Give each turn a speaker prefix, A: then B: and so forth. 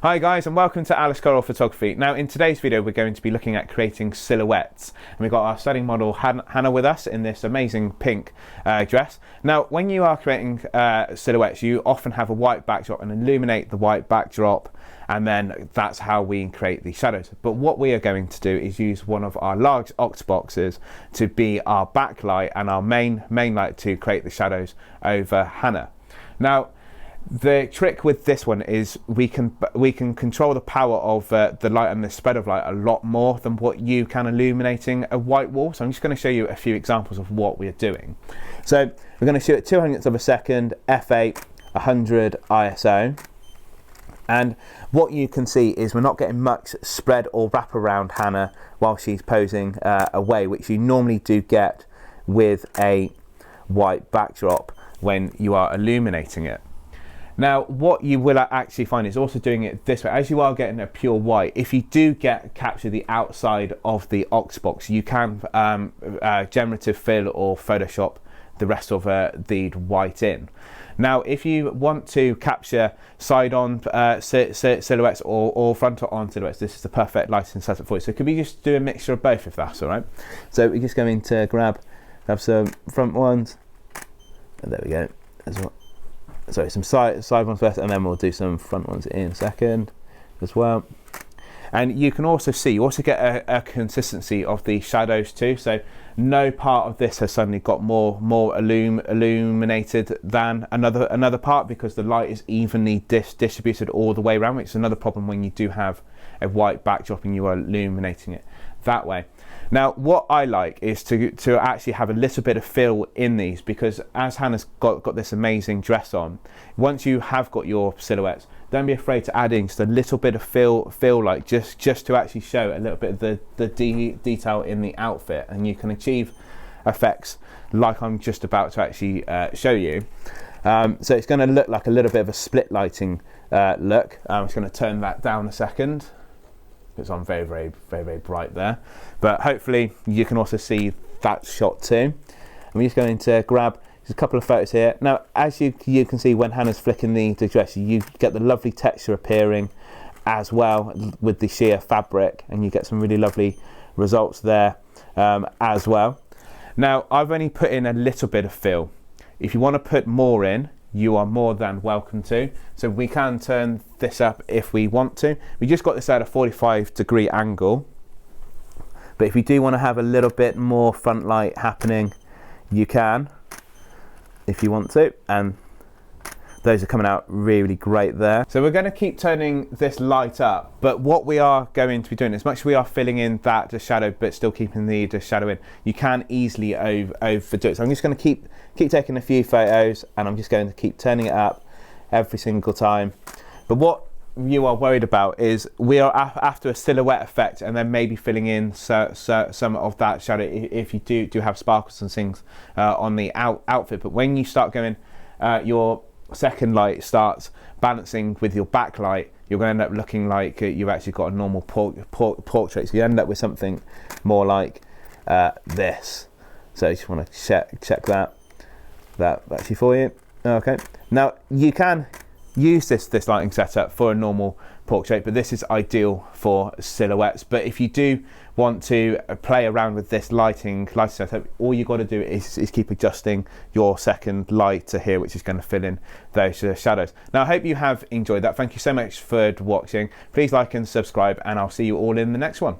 A: Hi guys, and welcome to Nikkor Photography. Now in today's video we're going to be looking at creating silhouettes, and we've got our studying model Hannah with us in this amazing pink dress. Now when you are creating silhouettes, you often have a white backdrop and illuminate the white backdrop, and then that's how we create the shadows. But what we are going to do is use one of our large ox boxes to be our backlight and our main light to create the shadows over Hannah. Now the trick with this one is we can control the power of the light and the spread of light a lot more than what you can illuminating a white wall. So I'm just going to show you a few examples of what we're doing. So we're going to shoot at 200ths of a second, f8, 100 ISO. And what you can see is we're not getting much spread or wrap around Hannah while she's posing away, which you normally do get with a white backdrop when you are illuminating it. Now what you will actually find is also doing it this way, as you are getting a pure white, if you do capture the outside of the ox box, you can generative fill or Photoshop the rest of the white in. Now if you want to capture side-on silhouettes or frontal-on silhouettes, this is the perfect lighting setup for you. So could we just do a mixture of both if that's all right? So we're just going to grab some front ones, and there we go as well. Sorry, some side ones first, and then we'll do some front ones in a second as well. And you can also see, you also get a consistency of the shadows too. So no part of this has suddenly got more illuminated than another part, because the light is evenly distributed all the way around, which is another problem when you do have a white backdrop and you are illuminating it that way. Now what I like is to actually have a little bit of fill in these, because as Hannah's got this amazing dress on, once you have got your silhouettes, don't be afraid to add in just a little bit of fill light, just to actually show a little bit of the detail in the outfit, and you can achieve effects like I'm just about to actually show you. So it's going to look like a little bit of a split lighting look. I'm just going to turn that down a second, because I'm very bright there, but hopefully you can also see that shot too. I'm just going to grab just a couple of photos here. Now as you can see, when Hannah's flicking the dress, you get the lovely texture appearing as well with the sheer fabric, and you get some really lovely results there as well. Now I've only put in a little bit of fill. If you want to put more in, you are more than welcome to. So we can turn this up if we want to. We just got this at a 45-degree angle, but if you do want to have a little bit more front light happening, you can if you want to, and those are coming out really great there. So we're going to keep turning this light up, but what we are going to be doing, as much as we are filling in the shadow but still keeping the shadow in, you can easily overdo it. So I'm just going to keep taking a few photos, and I'm just going to keep turning it up every single time. But what you are worried about is we are after a silhouette effect, and then maybe filling in some of that shadow if you do have sparkles and things on the outfit. But when you start going, your second light starts balancing with your backlight, you're going to end up looking like you've actually got a normal portrait. So you end up with something more like this. So you just want to check that actually for you. Okay, now you can use this lighting setup for a normal portrait, but this is ideal for silhouettes. But if you do want to play around with this lighting setup, all you got to do is keep adjusting your second light to here, which is going to fill in those shadows. Now I hope you have enjoyed that. Thank you so much for watching. Please like and subscribe, and I'll see you all in the next one.